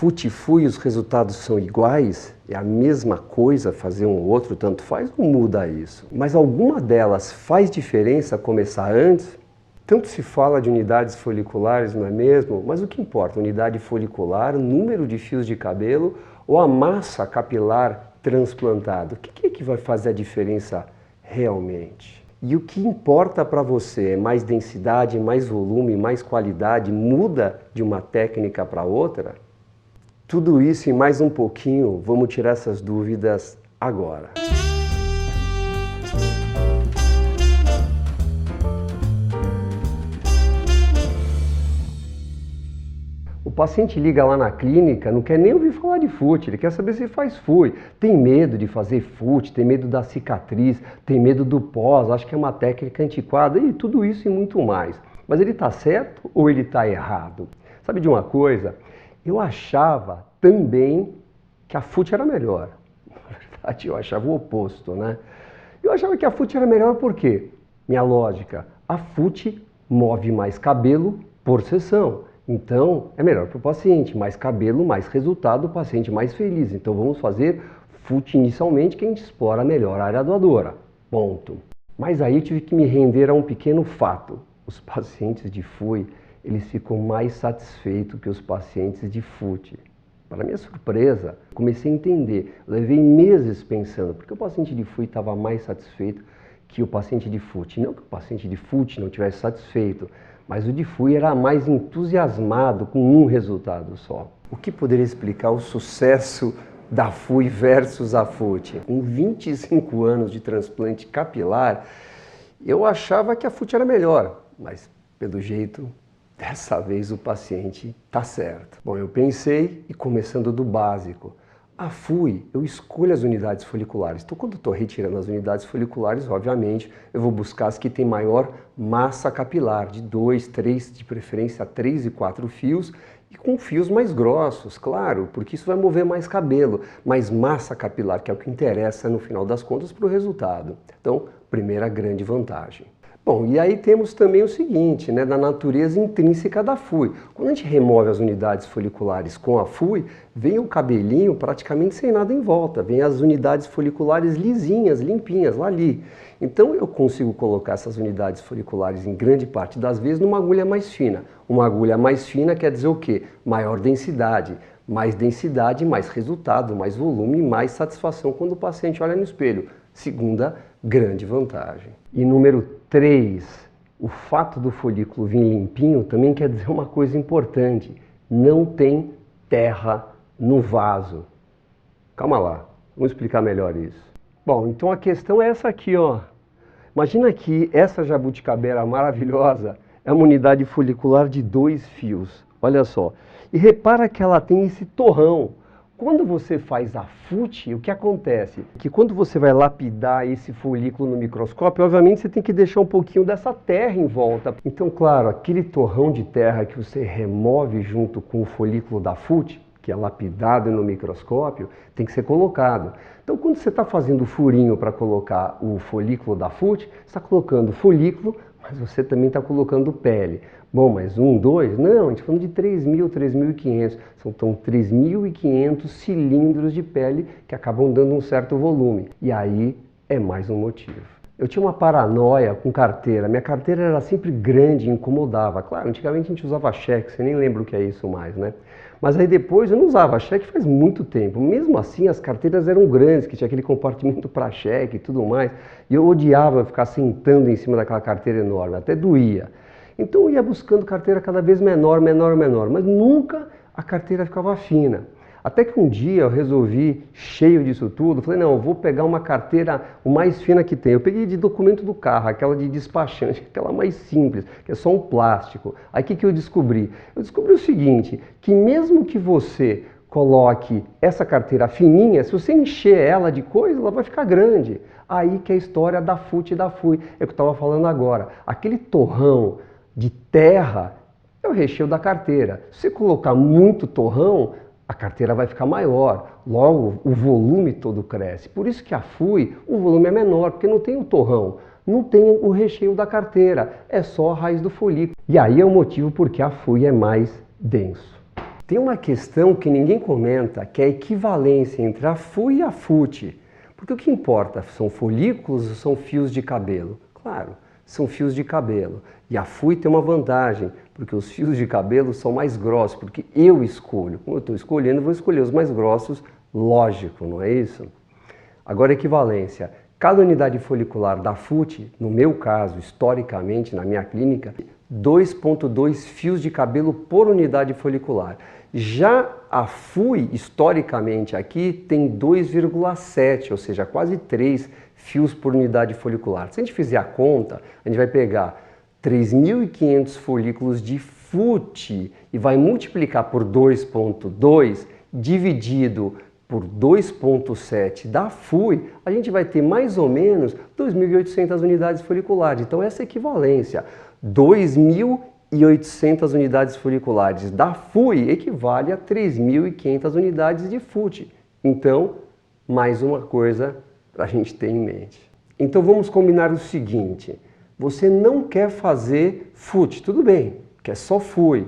FUT e FUI os resultados são iguais? É a mesma coisa fazer um ou outro, tanto faz, não muda isso. Mas alguma delas faz diferença começar antes? Tanto se fala de unidades foliculares, não é mesmo? Mas o que importa? Unidade folicular, número de fios de cabelo ou a massa capilar transplantada? O que é que vai fazer a diferença realmente? E o que importa para você é mais densidade, mais volume, mais qualidade? Muda de uma técnica para outra? Tudo isso e mais um pouquinho, vamos tirar essas dúvidas agora. O paciente liga lá na clínica, não quer nem ouvir falar de FUT, ele quer saber se faz FUI. Tem medo de fazer FUT, tem medo da cicatriz, tem medo do pós, acha que é uma técnica antiquada e tudo isso e muito mais. Mas ele está certo ou ele está errado? Sabe de uma coisa? Eu achava também que a FUT era melhor. Na verdade, eu achava o oposto, né? Eu achava que a FUT era melhor por quê? Minha lógica, a FUT move mais cabelo por sessão. Então, é melhor para o paciente. Mais cabelo, mais resultado, o paciente mais feliz. Então, vamos fazer FUT inicialmente, que a gente explora melhor a área doadora. Ponto. Mas aí eu tive que me render a um pequeno fato. Os pacientes de FUI, eles ficam mais satisfeitos que os pacientes de FUT. Para minha surpresa, comecei a entender. Levei meses pensando, porque o paciente de FUI estava mais satisfeito que o paciente de FUT. Não que o paciente de FUT não tivesse satisfeito, mas o de FUI era mais entusiasmado com um resultado só. O que poderia explicar o sucesso da FUI versus a FUT? Com 25 anos de transplante capilar, eu achava que a FUT era melhor, mas pelo jeito, dessa vez o paciente está certo. Bom, eu pensei e começando do básico. A FUI, eu escolho as unidades foliculares. Então, quando estou retirando as unidades foliculares, obviamente, eu vou buscar as que têm maior massa capilar, de 2, 3, de preferência 3 e 4 fios, e com fios mais grossos, claro, porque isso vai mover mais cabelo, mais massa capilar, que é o que interessa no final das contas para o resultado. Então, primeira grande vantagem. Bom, e aí temos também o seguinte, né, da natureza intrínseca da FUI. Quando a gente remove as unidades foliculares com a FUI, vem o cabelinho praticamente sem nada em volta, vem as unidades foliculares lisinhas, limpinhas, lá ali. Então eu consigo colocar essas unidades foliculares em grande parte das vezes numa agulha mais fina. Uma agulha mais fina quer dizer o quê? Maior densidade, mais resultado, mais volume, mais satisfação quando o paciente olha no espelho. Segunda grande vantagem. E número 3, o fato do folículo vir limpinho também quer dizer uma coisa importante. Não tem terra no vaso. Calma lá, vamos explicar melhor isso. Bom, então a questão é essa aqui, ó. Imagina que essa jabuticabera maravilhosa é uma unidade folicular de 2 fios. Olha só. E repara que ela tem esse torrão. Quando você faz a FUT, o que acontece? Que quando você vai lapidar esse folículo no microscópio, obviamente você tem que deixar um pouquinho dessa terra em volta. Então, claro, aquele torrão de terra que você remove junto com o folículo da FUT, que é lapidado no microscópio, tem que ser colocado. Então, quando você está fazendo o furinho para colocar o folículo da FUT, você está colocando folículo, mas você também está colocando pele. Bom, mas 1, 2? Não, a gente está falando de 3.000, 3.500. São então 3.500 cilindros de pele que acabam dando um certo volume. E aí é mais um motivo. Eu tinha uma paranoia com carteira. Minha carteira era sempre grande e incomodava. Claro, antigamente a gente usava cheque, você nem lembra o que é isso mais, né? Mas aí depois eu não usava cheque faz muito tempo. Mesmo assim as carteiras eram grandes, que tinha aquele compartimento para cheque e tudo mais. E eu odiava ficar sentando em cima daquela carteira enorme, até doía. Então eu ia buscando carteira cada vez menor, mas nunca a carteira ficava fina. Até que um dia eu resolvi, cheio disso tudo, falei, não, eu vou pegar uma carteira o mais fina que tem. Eu peguei de documento do carro, aquela de despachante, aquela mais simples, que é só um plástico. Aí o que eu descobri? Eu descobri o seguinte, que mesmo que você coloque essa carteira fininha, se você encher ela de coisa, ela vai ficar grande. Aí que é a história da FUT e da FUI, é o que eu estava falando agora. Aquele torrão de terra é o recheio da carteira. Se você colocar muito torrão, a carteira vai ficar maior, logo o volume todo cresce. Por isso que a FUI, o volume é menor, porque não tem o torrão, não tem o recheio da carteira, é só a raiz do folículo. E aí é o motivo porque a FUI é mais denso. Tem uma questão que ninguém comenta, que é a equivalência entre a FUI e a FUT. Porque o que importa, são folículos ou são fios de cabelo? Claro, são fios de cabelo. E a FUI tem uma vantagem, porque os fios de cabelo são mais grossos, porque eu escolho. Como eu estou escolhendo, eu vou escolher os mais grossos, lógico, não é isso? Agora, equivalência. Cada unidade folicular da FUT, no meu caso, historicamente, na minha clínica, 2,2 fios de cabelo por unidade folicular. Já a FUI, historicamente aqui, tem 2,7, ou seja, quase 3 fios por unidade folicular. Se a gente fizer a conta, a gente vai pegar 3.500 folículos de FUT e vai multiplicar por 2,2 dividido por 2,7 da FUI, a gente vai ter mais ou menos 2.800 unidades foliculares. Então essa é a equivalência. 2.800 unidades foliculares da FUI equivale a 3.500 unidades de FUT. Então, mais uma coisa para a gente ter em mente. Então vamos combinar o seguinte, você não quer fazer FUT, tudo bem, quer só FUI,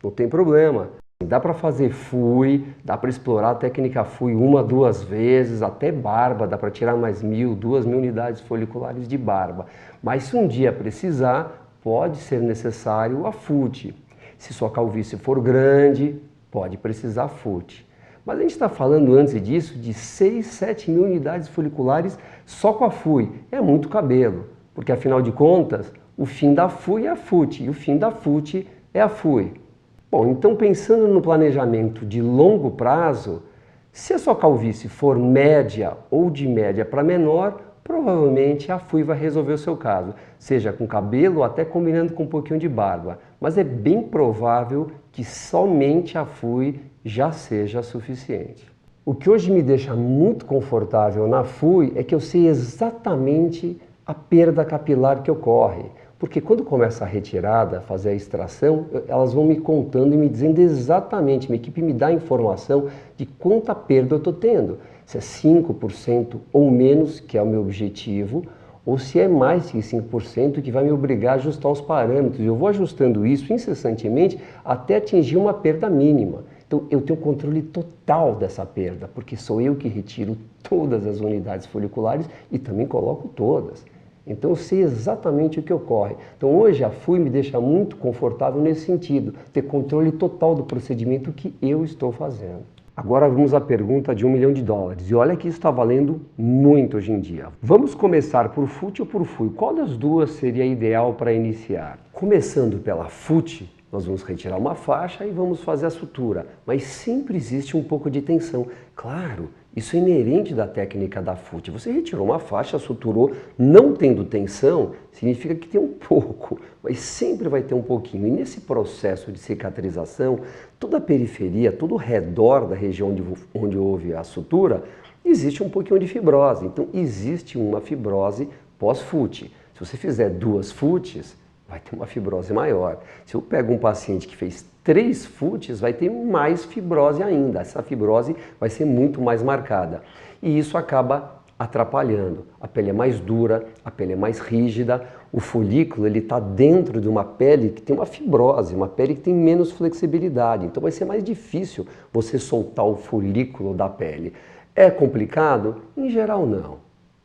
não tem problema. Dá para fazer FUI, dá para explorar a técnica FUI 1, 2 vezes, até barba, dá para tirar mais 1.000, 2.000 unidades foliculares de barba. Mas se um dia precisar, pode ser necessário a FUT. Se sua calvície for grande, pode precisar FUT. Mas a gente está falando antes disso de 6, 7 mil unidades foliculares só com a FUI. É muito cabelo, porque afinal de contas, o fim da FUI é a FUT e o fim da FUT é a FUI. Bom, então pensando no planejamento de longo prazo, se a sua calvície for média ou de média para menor, provavelmente a FUI vai resolver o seu caso, seja com cabelo ou até combinando com um pouquinho de barba. Mas é bem provável que somente a FUI já seja suficiente. O que hoje me deixa muito confortável na FUI é que eu sei exatamente a perda capilar que ocorre. Porque quando começa a retirada, fazer a extração, elas vão me contando e me dizendo exatamente, minha equipe me dá a informação de quanta perda eu estou tendo. Se é 5% ou menos, que é o meu objetivo, ou se é mais que 5%, que vai me obrigar a ajustar os parâmetros. Eu vou ajustando isso incessantemente até atingir uma perda mínima. Então eu tenho controle total dessa perda, porque sou eu que retiro todas as unidades foliculares e também coloco todas. Então eu sei exatamente o que ocorre. Então hoje a FUI me deixa muito confortável nesse sentido, ter controle total do procedimento que eu estou fazendo. Agora vamos à pergunta de $1 milhão. E olha que isso está valendo muito hoje em dia. Vamos começar por FUT ou por FUI? Qual das duas seria ideal para iniciar? Começando pela FUT, nós vamos retirar uma faixa e vamos fazer a sutura. Mas sempre existe um pouco de tensão. Claro, isso é inerente da técnica da FUT. Você retirou uma faixa, suturou, não tendo tensão, significa que tem um pouco, mas sempre vai ter um pouquinho. E nesse processo de cicatrização, toda a periferia, todo o redor da região onde houve a sutura, existe um pouquinho de fibrose. Então existe uma fibrose pós-FUT. Se você fizer 2 FUTs, vai ter uma fibrose maior. Se eu pego um paciente que fez 3 FUTs, vai ter mais fibrose ainda. Essa fibrose vai ser muito mais marcada. E isso acaba atrapalhando. A pele é mais dura, a pele é mais rígida, o folículo está dentro de uma pele que tem uma fibrose, uma pele que tem menos flexibilidade. Então vai ser mais difícil você soltar o folículo da pele. É complicado? Em geral não,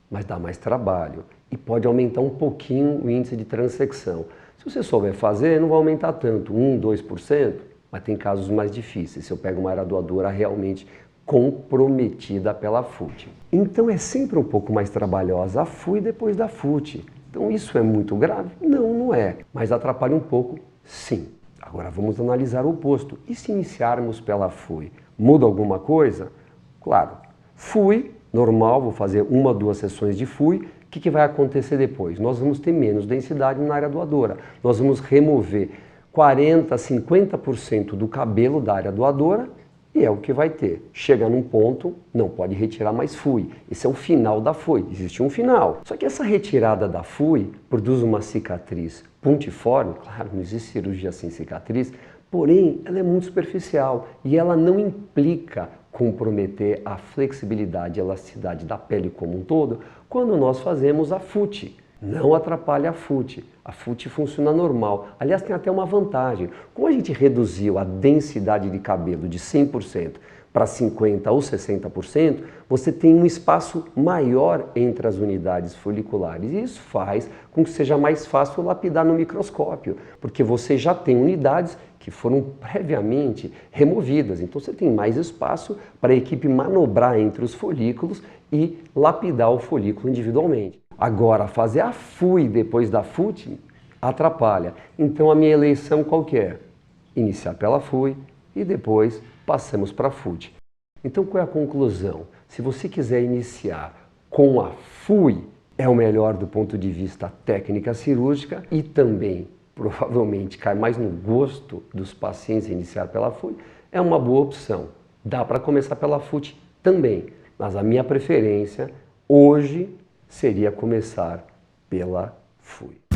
mas dá mais trabalho. E pode aumentar um pouquinho o índice de transecção. Se você souber fazer, não vai aumentar tanto, 1, 2%, mas tem casos mais difíceis, se eu pego uma aradoadora realmente comprometida pela FUT. Então é sempre um pouco mais trabalhosa a FUI depois da FUT. Então isso é muito grave? Não, não é, mas atrapalha um pouco, sim. Agora vamos analisar o oposto. E se iniciarmos pela FUI? Muda alguma coisa? Claro, FUI, normal, vou fazer 1, 2 sessões de FUI. O que vai acontecer depois? Nós vamos ter menos densidade na área doadora. Nós vamos remover 40%, 50% do cabelo da área doadora e é o que vai ter. Chega num ponto, não pode retirar mais FUI. Esse é o final da FUI. Existe um final. Só que essa retirada da FUI produz uma cicatriz pontiforme. Claro, não existe cirurgia sem cicatriz, porém ela é muito superficial e ela não implica comprometer a flexibilidade e elasticidade da pele como um todo quando nós fazemos a FUT. Não atrapalha a FUT. A FUT funciona normal. Aliás, tem até uma vantagem. Como a gente reduziu a densidade de cabelo de 100% para 50% ou 60%, você tem um espaço maior entre as unidades foliculares. E isso faz com que seja mais fácil lapidar no microscópio, porque você já tem unidades que foram previamente removidas. Então você tem mais espaço para a equipe manobrar entre os folículos e lapidar o folículo individualmente. Agora, fazer a FUI depois da FUT atrapalha. Então a minha eleição qual que é? Iniciar pela FUI e depois passamos para a FUT. Então qual é a conclusão? Se você quiser iniciar com a FUI, é o melhor do ponto de vista técnica cirúrgica e também provavelmente cai mais no gosto dos pacientes iniciar pela FUI, é uma boa opção. Dá para começar pela FUT também, mas a minha preferência hoje seria começar pela FUI.